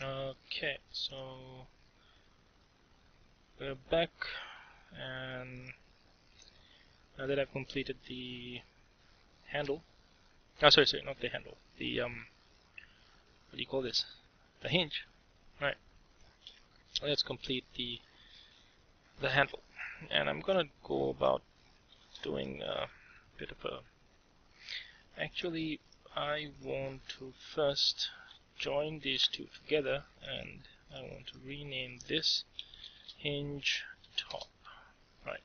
Okay, so we're back, and now that I've completed the handle, sorry, not the handle, the what do you call this? The hinge. Right. Let's complete the handle, and I'm gonna go about doing a bit of a. Actually, I want to first join these two together, and I want to rename this hinge top. Right.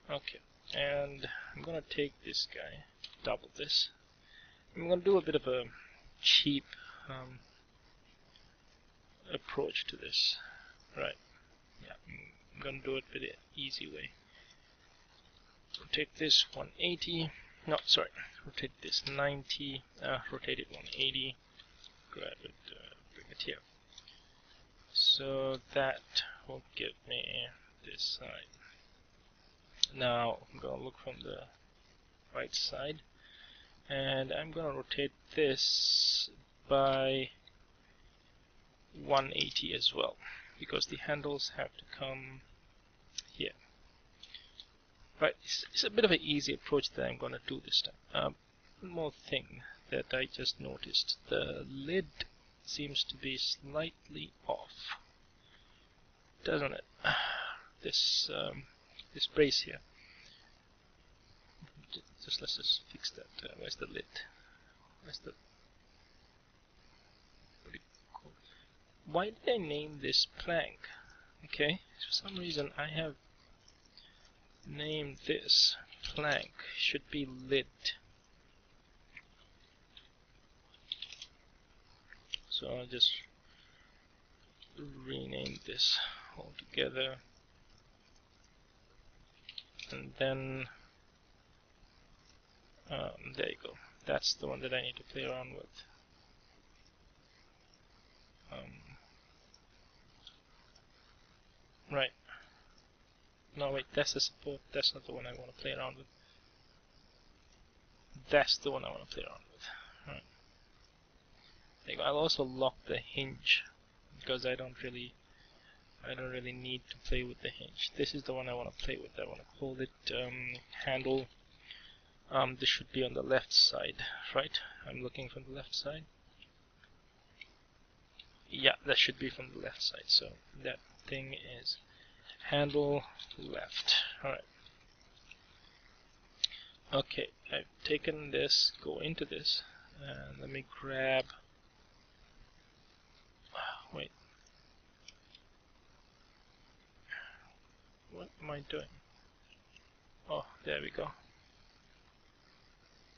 Okay. And I'm gonna take this guy, double this. I'm gonna do a bit of a cheap approach to this. Right. Yeah. I'm gonna do it with an easy way. Rotate this 180. No, sorry. Rotate this 90. Rotate it 180. Grab it. Bring it here. So that will give me this side. Now I'm gonna look from the right side, and I'm gonna rotate this by 180 as well, because the handles have to come here. Right, it's a bit of an easy approach that I'm gonna do this time. One more thing that I just noticed: the lid seems to be slightly off, doesn't it? This this brace here. Let's just fix that. Where's the lid? Where's the? Why did I name this plank? Okay, for some reason I have named this plank. Should be lid. So I'll just rename this altogether, and then there you go. That's the one that I need to play around with. Right. No, wait, that's the support. That's not the one I want to play around with. That's the one I want to play around with. Right. There you go. I'll also lock the hinge, because I don't really need to play with the hinge. This is the one I want to play with. I want to call it handle. This should be on the left side, right? I'm looking from the left side. Yeah, that should be from the left side. So that thing is handle left. Alright. Okay, I've taken this, go into this, and let me grab. Wait. What am I doing? Oh, there we go.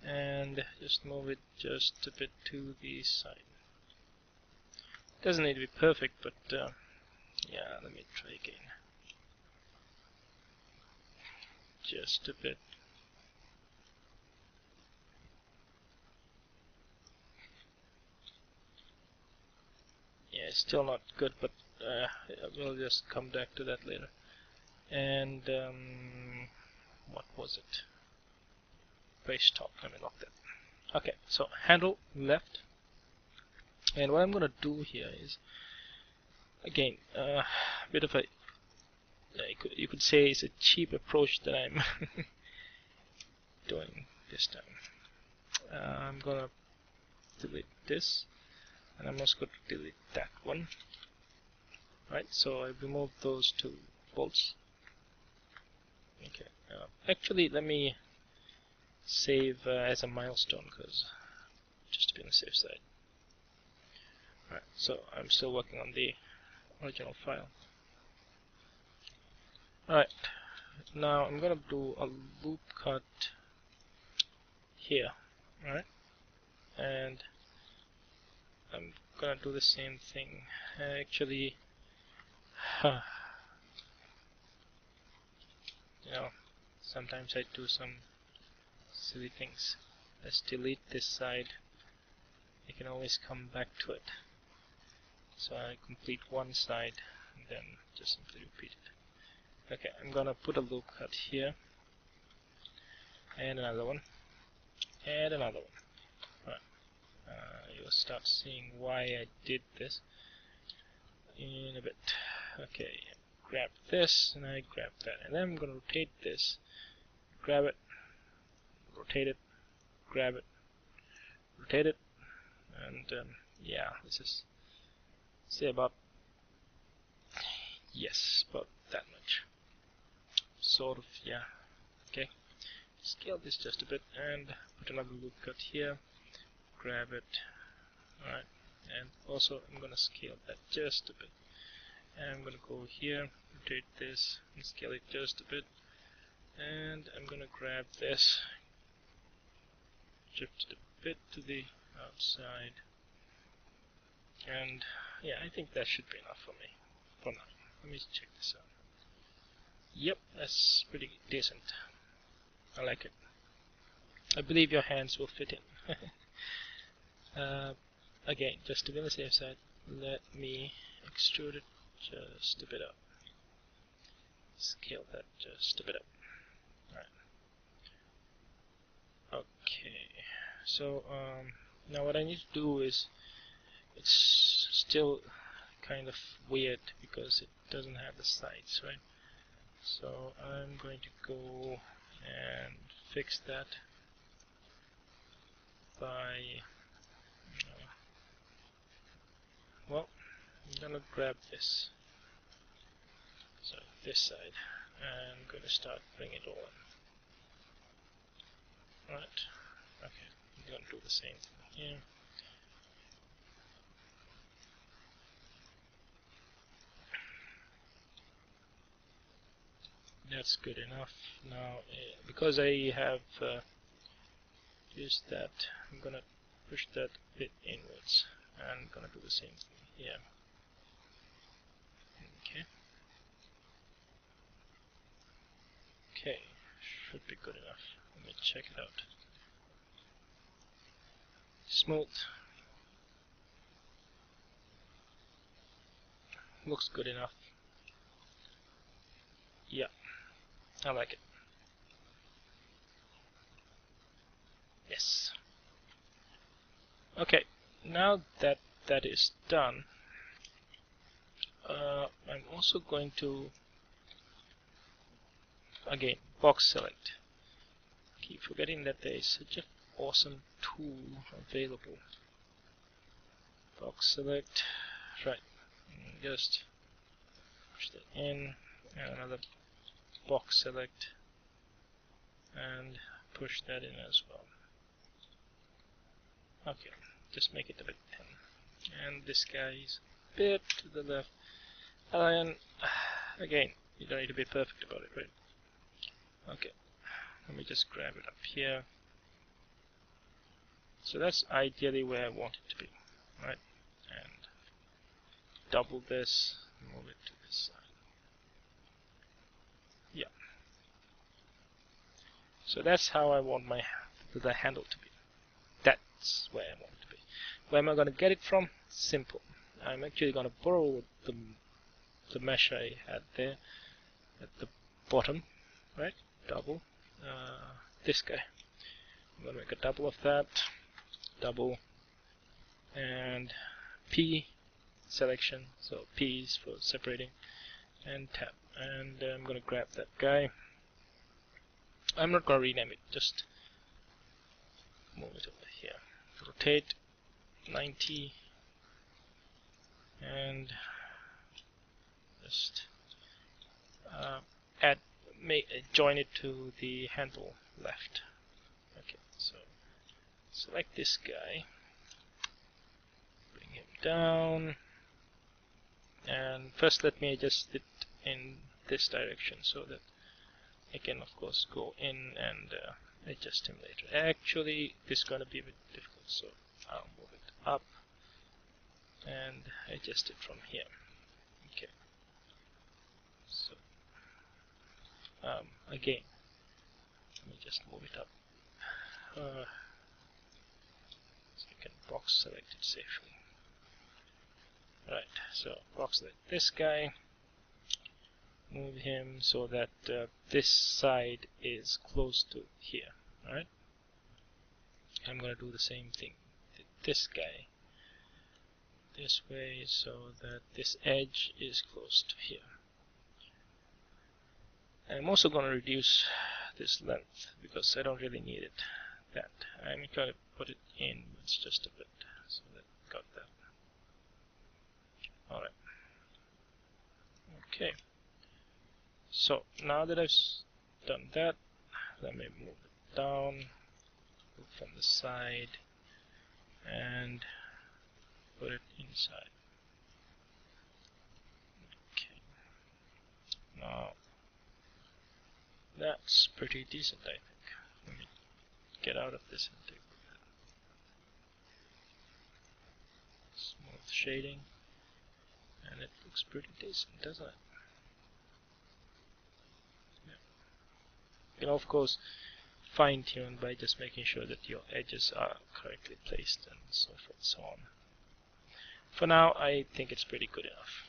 And just move it just a bit to the side. Doesn't need to be perfect, but yeah, let me try again. Just a bit. Yeah, it's still not good, but we'll just come back to that later. And what was it? Brace top. Let me lock that. Okay, so handle left. And what I'm gonna do here is, again, a bit of a, you could say it's a cheap approach that I'm doing this time. I'm gonna delete this, and I'm also going to delete that one. Right, so I removed those two bolts. Okay, actually let me save as a milestone, because just to be on the safe side. Right, so I'm still working on the original file. Alright, now I'm gonna do a loop cut here. Alright, and I'm gonna do the same thing. Actually, you know, sometimes I do some silly things. Let's delete this side. I can always come back to it. So I complete one side and then just simply repeat it. Okay, I'm gonna put a loop cut here, and another one, and another one. Right. you'll start seeing why I did this in a bit. Okay, grab this, and I grab that, and then I'm going to rotate this, grab it, rotate it, grab it, rotate it, and yeah, this is, say, about, yes, about that much, sort of, yeah. Okay, scale this just a bit, and put another loop cut here, grab it, alright, and also I'm gonna scale that just a bit, and I'm gonna go here, rotate this, and scale it just a bit, and I'm gonna grab this, shift it a bit to the outside, and yeah, I think that should be enough for me for now. Let me check this out. Yep, that's pretty decent. I like it. I believe your hands will fit in. Again, just to be on the safe side, let me extrude it just a bit up. Scale that just a bit up. Alright. Okay. So now what I need to do is, it's still kind of weird because it doesn't have the sides, right? So I'm going to go and fix that by well, I'm gonna grab this, so this side, and I'm gonna start bringing it all in. Right. Okay, I'm gonna do the same thing here. That's good enough. Now, because I have used that, I'm gonna push that a bit inwards, and I'm gonna do the same thing here. Okay. Okay, should be good enough. Let me check it out. Smooth. Looks good enough. Yeah, I like it. Yes. Okay, now that that is done, I'm also going to, again, box select. Keep forgetting that there is such an awesome tool available. Box select, right, just push that in, and another box select, and push that in as well. Okay, just make it a bit thin. And this guy is a bit to the left. And again, you don't need to be perfect about it, right? Okay, let me just grab it up here. So that's ideally where I want it to be, right? And double this, move it to this side. Yeah. So that's how I want the handle to be. That's where I want it to be. Where am I going to get it from? Simple. I'm actually going to borrow the mesh I had there at the bottom, right? Double this guy. I'm going to make a double of that, double, and P selection, so P is for separating, and tab, and I'm going to grab that guy. I'm not going to rename it, just move it over here, rotate 90, and just join it to the handle left. Okay, so select this guy, bring him down, and first let me adjust it in this direction so that I can of course go in and adjust him later. Actually, this is going to be a bit difficult, so I'll move it up and adjust it from here. Okay, so again, let me just move it up so you can box select it safely. Right, so box select this guy, move him so that this side is close to here. Right, I'm going to do the same thing with this guy this way so that this edge is close to here. And I'm also going to reduce this length because I don't really need it. I'm going to put it in just a bit so that got that. Alright. Okay. So now that I've done that, let me move it down, move from the side, and put it inside. Okay. Now that's pretty decent, I think. Let me get out of this and take that. Smooth shading, and it looks pretty decent, doesn't it? Yeah. You can of course fine-tune by just making sure that your edges are correctly placed and so forth and so on. For now, I think it's pretty good enough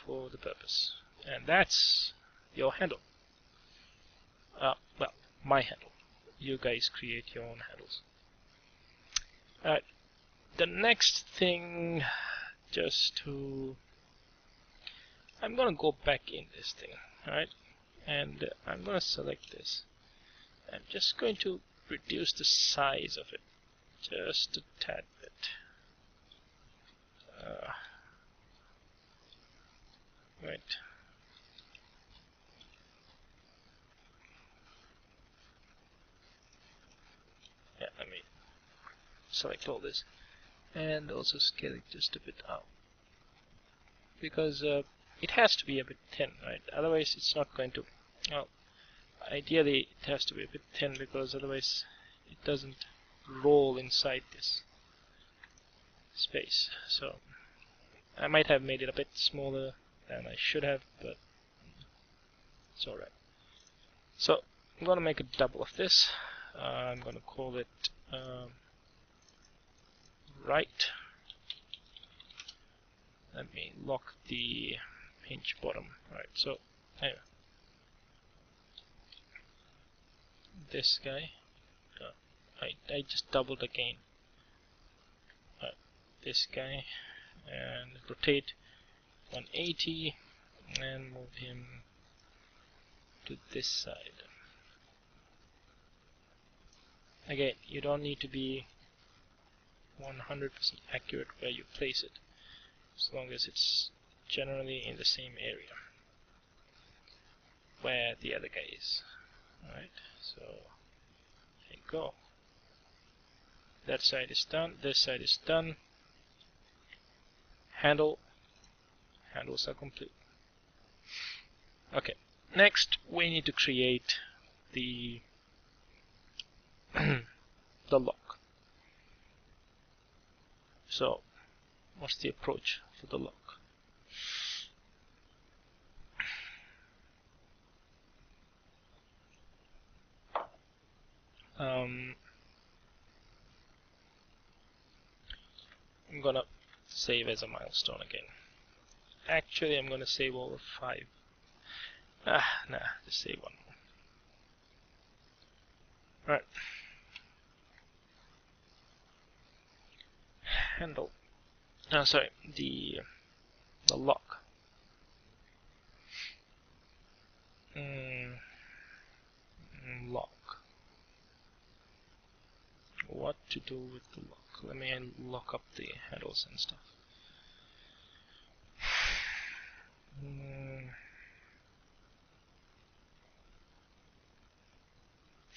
for the purpose. And that's your handle. Well, my handle. You guys create your own handles. Alright, the next thing, I'm gonna go back in this thing, alright? And I'm gonna select this. I'm just going to reduce the size of it just a tad bit. Right. Yeah, let me select all this and also scale it just a bit out because it has to be a bit thin, right? Otherwise it's not going to, well, ideally it has to be a bit thin because otherwise it doesn't roll inside this space. So I might have made it a bit smaller than I should have, but it's alright. So I'm gonna make a double of this. I'm gonna call it right. Let me lock the hinge bottom. Alright, so anyway, this guy, I just doubled again. This guy, and rotate 180 and move him to this side. Again, you don't need to be 100% accurate where you place it, as long as it's generally in the same area where the other guy is. Alright, so there you go. That side is done, this side is done. Handles are complete. Okay, next we need to create the the lock. So what's the approach for the lock? I'm gonna save as a milestone again. Actually, I'm gonna save over 5. Nah, just save one more. Right. Handle. Sorry, the lock. Lock. What to do with the lock? Let me lock up the handles and stuff.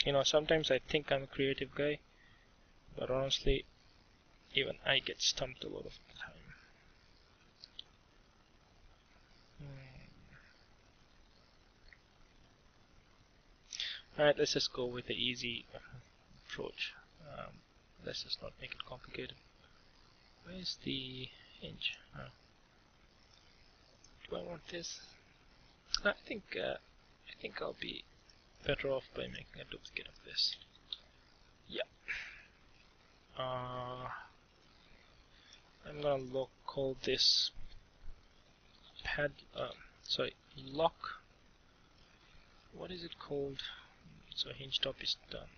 You know, sometimes I think I'm a creative guy, but honestly, even I get stumped a lot of the time. Alright, let's just go with the easy approach. Let's just not make it complicated. Where's the hinge? Do I want this? I think I'll be better off by making a duplicate of this. Yeah. I'm gonna call this lock. What is it called? So hinge top is done.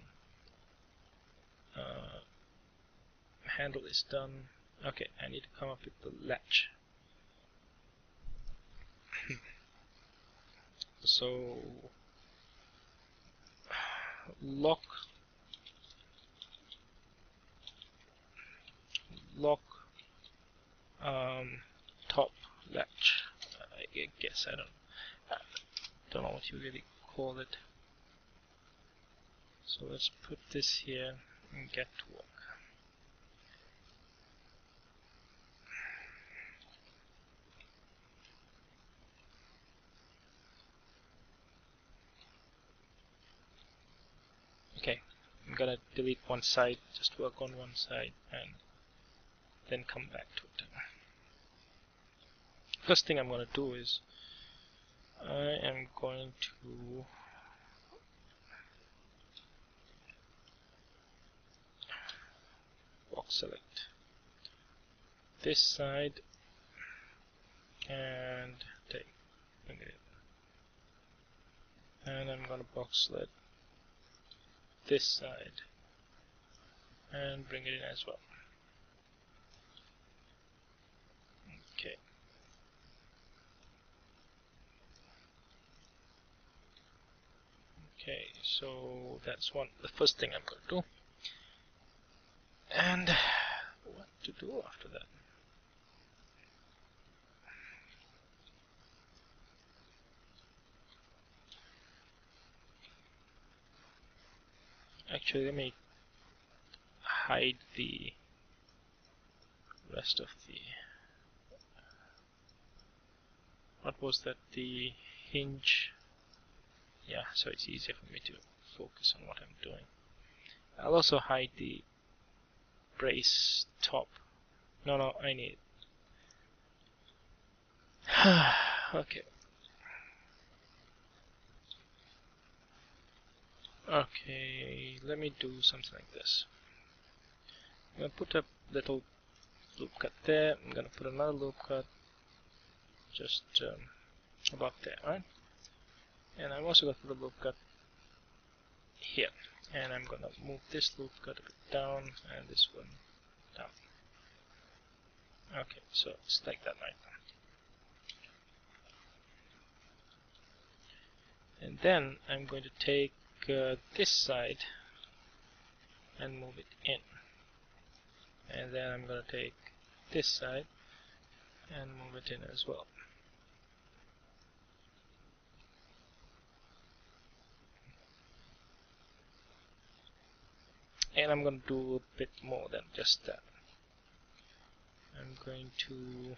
handle is done. Okay, I need to come up with the latch. So lock top latch. I guess I don't know what you really call it. So let's put this here and get to work. Okay, I'm gonna delete one side, just work on one side and then come back to it. First thing I'm gonna do is I am going to box select this side and bring it in. And I'm gonna box select this side and bring it in as well. Okay. Okay, so that's the first thing I'm gonna do. And what to do after that? Actually, let me hide the rest of the... What was that? The hinge. Yeah, so it's easier for me to focus on what I'm doing. I'll also hide the brace top. No, I need okay. Okay, let me do something like this. I'm gonna put a little loop cut there. I'm gonna put another loop cut just about there, right? And I'm also gonna put a loop cut here. And I'm gonna move this loop cut a bit down and this one down. Okay, so it's like that right now. And then I'm going to take this side and move it in. And then I'm going to take this side and move it in as well. And I'm going to do a bit more than just that. I'm going to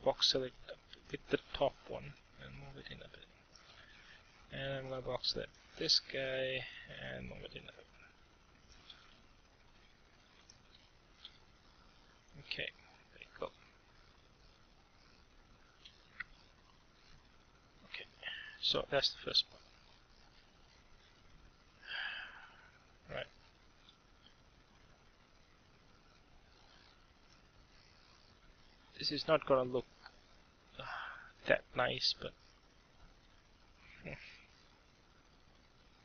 box select with the top one and move it in a bit. And I'm going to box select this guy and move it in a bit. Okay, there you go. Okay, so that's the first part. Right. This is not going to look that nice, but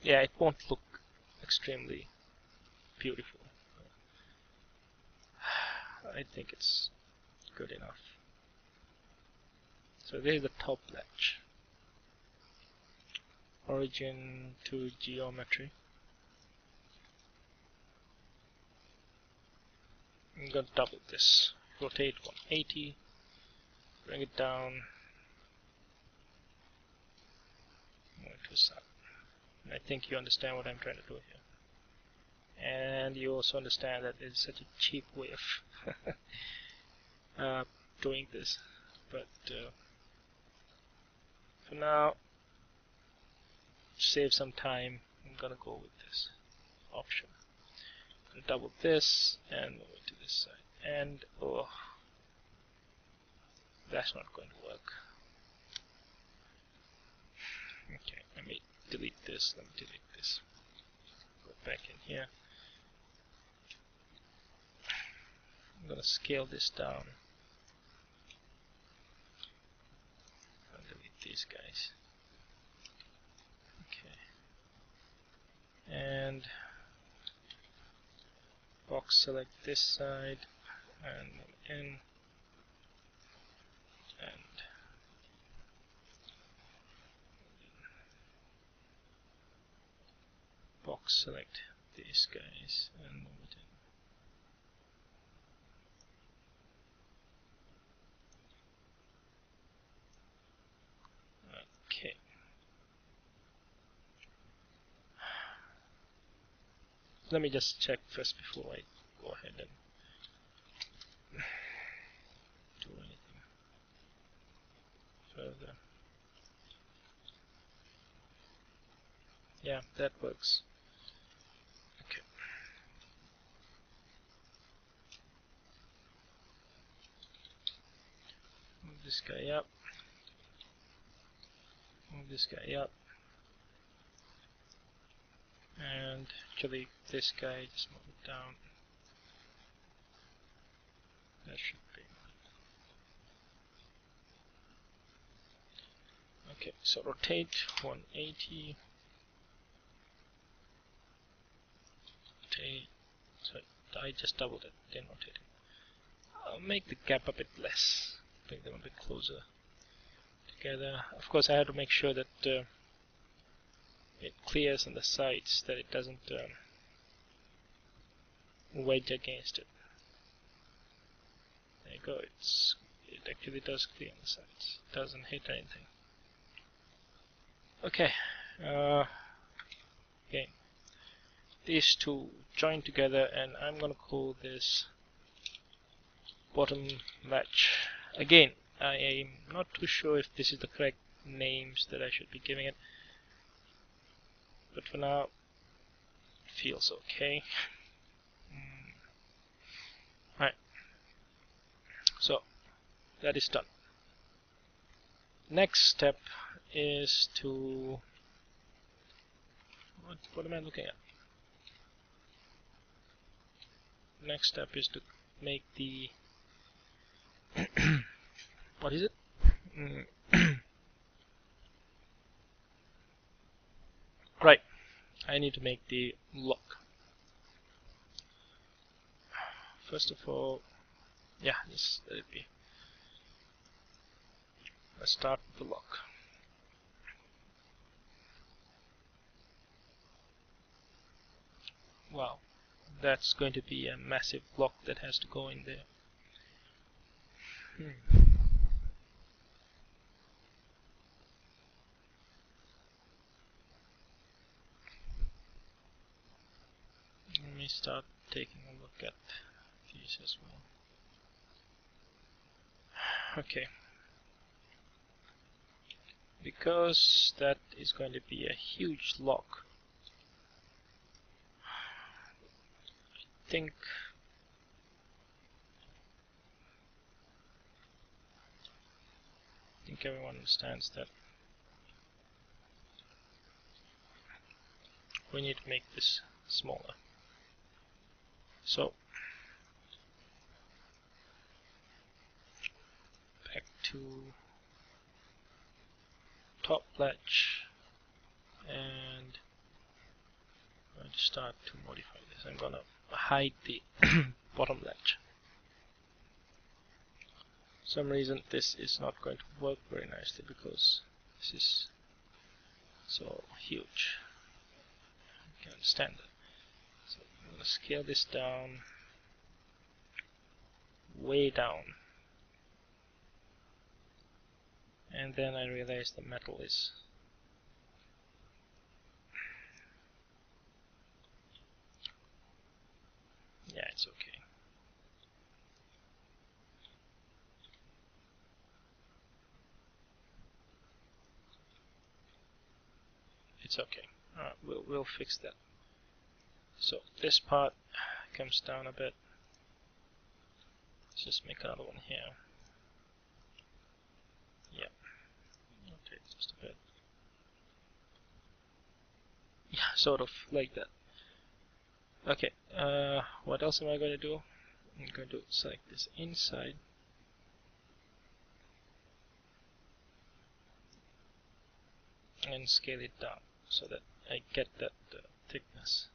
yeah, it won't look extremely beautiful. I think it's good enough. So this is the top latch. Origin to geometry. I'm going to double this. Rotate 180. Bring it down. Move it to the side. And I think you understand what I'm trying to do here. And you also understand that it's such a cheap way of doing this. But for now, to save some time, I'm gonna go with this option. I'm gonna double this and move it to this side. And oh, that's not going to work. Okay, let me delete this. Let me delete this. Go back in here. I'm gonna scale this down these guys. Okay. And box select this side and in and box select these guys and move it in. Okay. Let me just check first before I go ahead and do anything further. Yeah, that works. Okay. Move this guy up. Move this guy up. And actually this guy, just move it down. That should be. Okay, so rotate 180. Rotate. So I just doubled it, then rotate it. I'll make the gap a bit less. Bring them a bit closer together. Of course, I have to make sure that it clears on the sides, that it doesn't wedge against it. There you go. It actually does clear on the sides. It doesn't hit anything. Okay. Again, these two join together, and I'm gonna call this bottom latch. Again, I am not too sure if this is the correct names that I should be giving it, but for now, it feels okay. Right. So that is done. Next step is to what am I looking at? Next step is to make the what is it? Right. I need to make the lock. First of all, yeah, just let it be. Let's start with the lock. Wow, that's going to be a massive block that has to go in there. Let me start taking a look at these as well. Okay. Because that is going to be a huge lock, I think everyone understands that we need to make this smaller. So back to top latch, and I'm going to start to modify this. I'm going to hide the bottom latch. For some reason this is not going to work very nicely because this is so huge. You can understand that. So I'm going to scale this down, way down, and then I realize the metal is yeah, it's okay. It's okay. We'll fix that. So this part comes down a bit. Let's just make another one here. Yeah. Rotate just a bit. Yeah, sort of like that. Okay. What else am I going to do? I'm going to select this inside. and scale it down so that I get that thickness.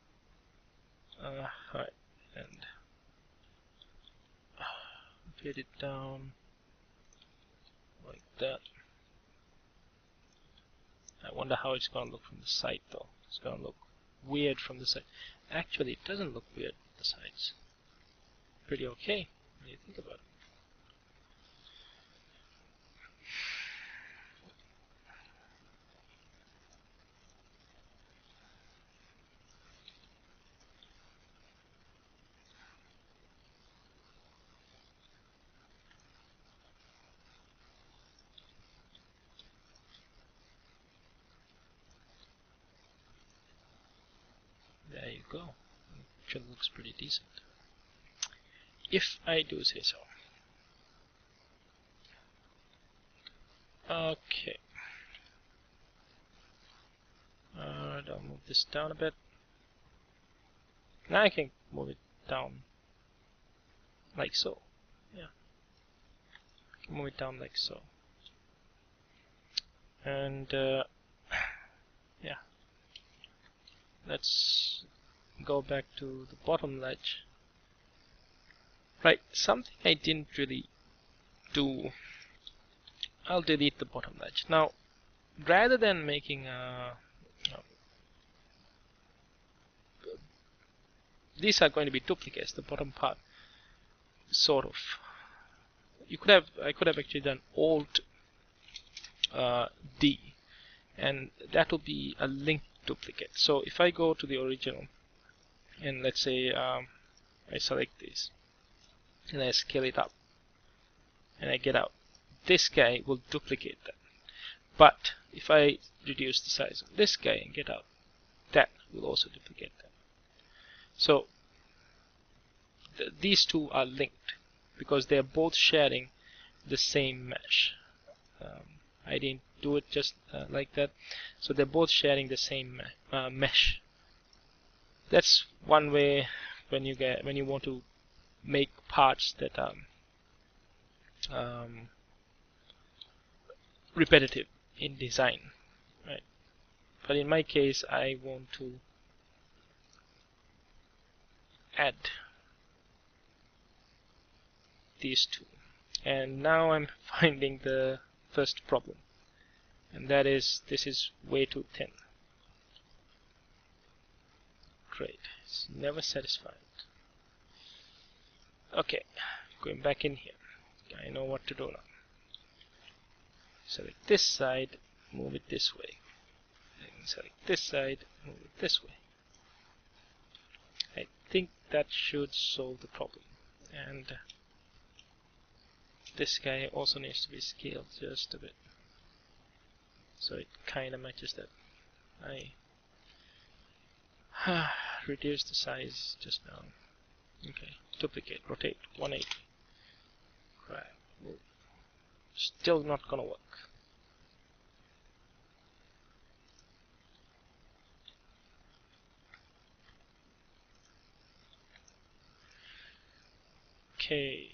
Alright, and get it down like that. I wonder how it's gonna look from the side though. It's gonna look weird from the side. Actually, it doesn't look weird from the sides. Pretty okay when you think about it. There you go. Actually looks pretty decent, if I do say so. Okay. I'll move this down a bit. Now I can move it down like so. Yeah. I can move it down like so. And yeah. Let's go back to the bottom ledge. Right, something I didn't really do. I'll delete the bottom ledge. Now, rather than making these are going to be duplicates, the bottom part, sort of. I could have actually done Alt D, and that will be a linked duplicate. So if I go to the original, and let's say I select this, and I scale it up, and I get out, this guy will duplicate that. But if I reduce the size of this guy and get out, that will also duplicate that. So these two are linked because they are both sharing the same mesh. I didn't do it just like that. So they're both sharing the same mesh. That's one way when you want to make parts that are repetitive in design, right? But in my case, I want to add these two, and now I'm finding the first problem, and that is this is way too thin. Great, it's never satisfied. Okay, going back in here, I know what to do now. Select this side, move it this way, and select this side, move it this way. I think that should solve the problem. And this guy also needs to be scaled just a bit, so it kind of matches that. I reduced the size just now. Okay, duplicate, rotate, 180. Crap, well, still not gonna work. Okay.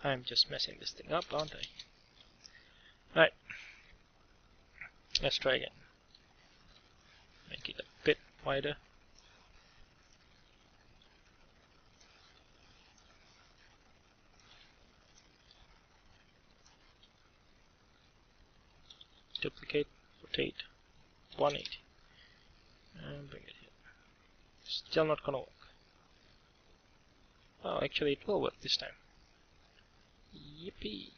I'm just messing this thing up, aren't I? Right. Let's try again. Make it a bit wider. Duplicate, rotate, 180. And bring it here. Still not gonna work. Oh, actually it will work this time. Yippee.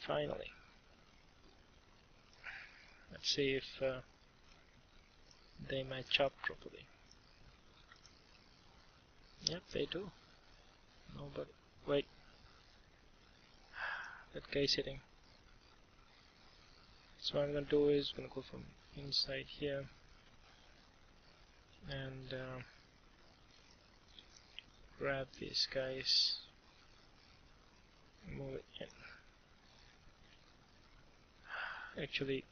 Finally. Let's see if they match up properly. Yep, they do. No, but wait. That guy's hitting. So what I'm gonna do is gonna go from inside here and grab these guys, move it in. Actually,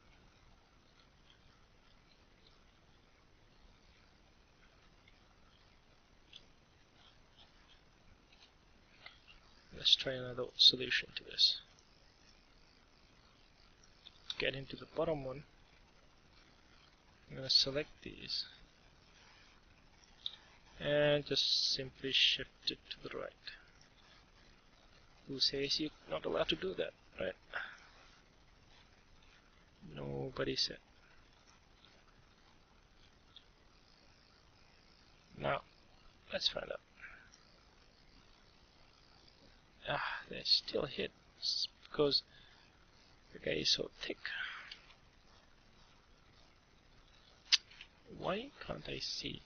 let's try another solution to this. Get into the bottom one. I'm going to select these and just simply shift it to the right. Who says you're not allowed to do that, right? Nobody said. Now, let's find out. They still hit because the guy is so thick. Why can't I see?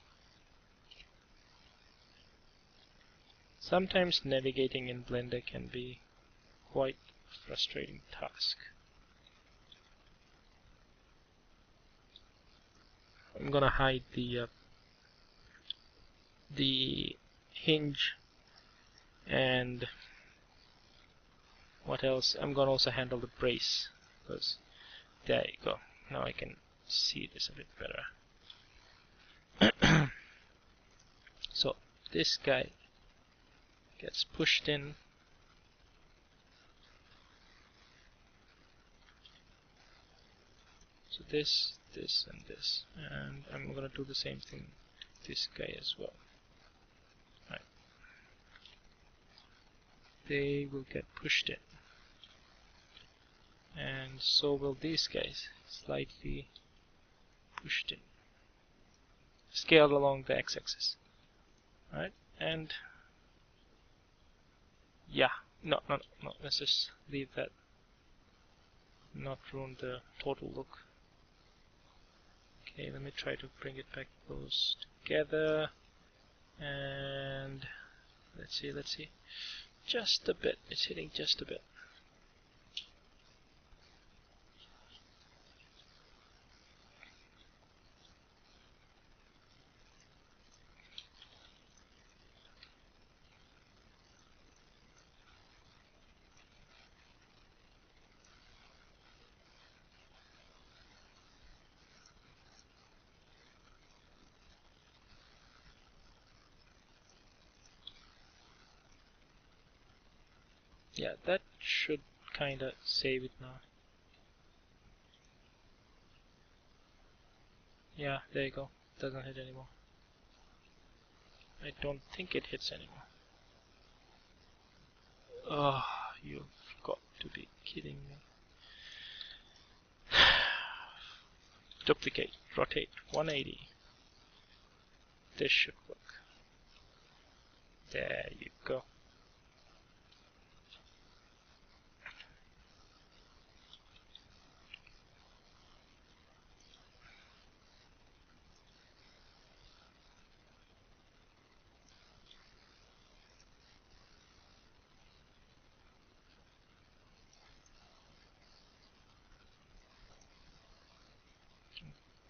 Sometimes navigating in Blender can be quite a frustrating task. I'm gonna hide the hinge, and what else? I'm gonna also handle the brace, because there you go. Now I can see this a bit better. So this guy gets pushed in. So this, and this, and I'm gonna do the same thing with this guy as well. Right. They will get pushed in, and so will these guys, slightly pushed in, scaled along the x-axis. Right, and yeah, no, let's just leave that, not ruin the total look. Okay, let me try to bring it back close together, and let's see, just a bit, it's hitting just a bit. Yeah, that should kinda save it now. Yeah, there you go. Doesn't hit anymore. I don't think it hits anymore. Oh, you've got to be kidding me. Duplicate, rotate, 180. This should work. There you go.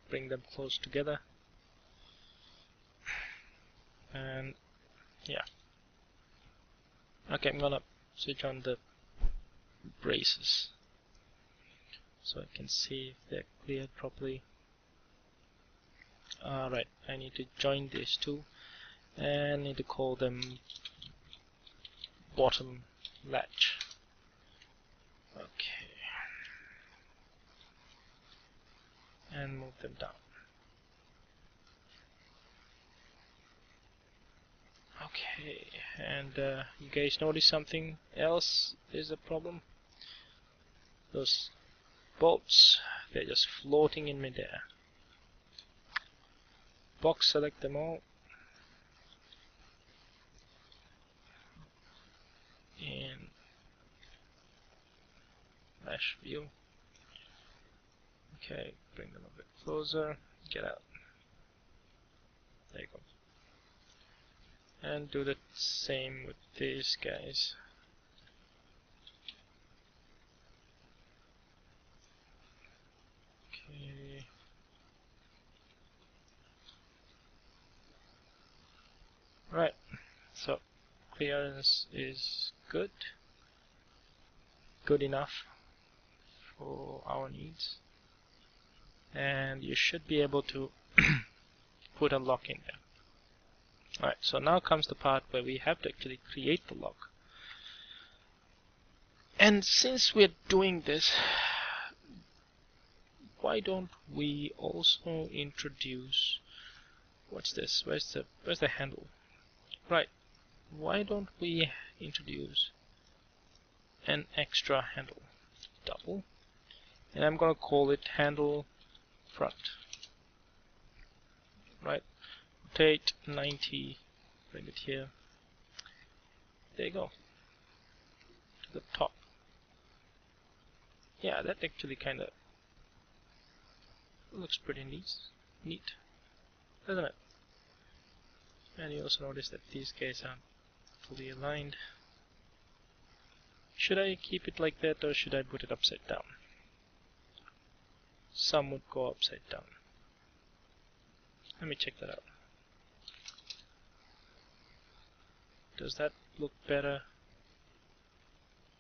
Bring them close together. And yeah. Okay, I'm gonna switch on the braces so I can see if they're cleared properly. Alright, I need to join these two and need to call them bottom latch. Okay. And move them down. Okay, and you guys notice something else is a problem? Those bolts, they're just floating in midair. Box select them all. In mesh view. Okay, bring them a bit closer. Get out. There you go. And do the same with these guys. Okay. Right. So clearance is good. Good enough for our needs. And you should be able to put a lock in there. Alright, so now comes the part where we have to actually create the lock. And since we're doing this, why don't we also introduce, what's this? Where's the handle? Right. Why don't we introduce an extra handle? Double. And I'm gonna call it handle front. Right. Rotate 90. Bring it here. There you go. To the top. Yeah, that actually kind of looks pretty neat, doesn't it? And you also notice that these guys aren't fully aligned. Should I keep it like that, or should I put it upside down? Some would go upside down. Let me check that out. Does that look better,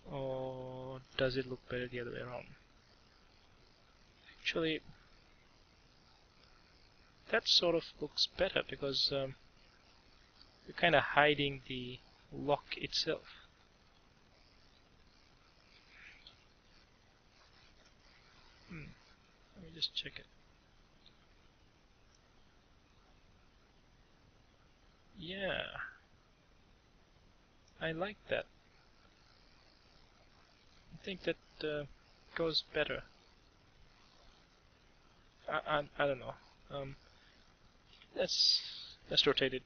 or does it look better the other way around? Actually, that sort of looks better because you're kind of hiding the lock itself. Let me just check it. Yeah, I like that. I think that goes better. I don't know. Let's rotate it.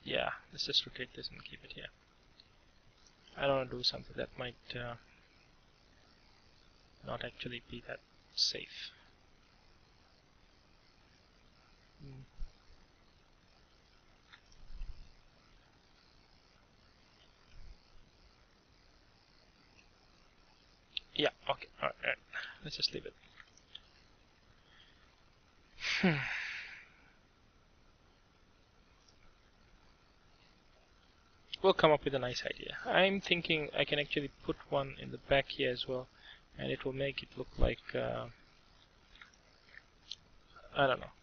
Yeah, let's just rotate this and keep it here. I don't want to do something that might not actually be that safe. Yeah, okay, alright. Let's just leave it. We'll come up with a nice idea. I'm thinking I can actually put one in the back here as well, and it will make it look like I don't know.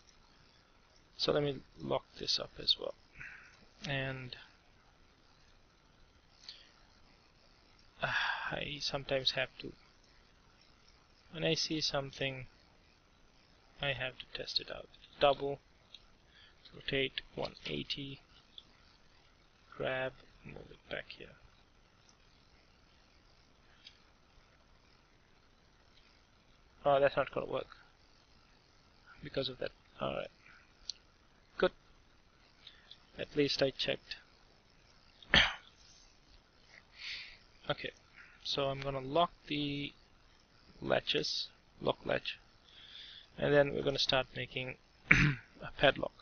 So let me lock this up as well. And I sometimes have to, when I see something, I have to test it out. Double, rotate 180, grab, move it back here. Oh, that's not gonna work because of that. Alright, good. At least I checked. Okay, so I'm gonna lock the latches, lock latch, and then we're gonna start making a padlock.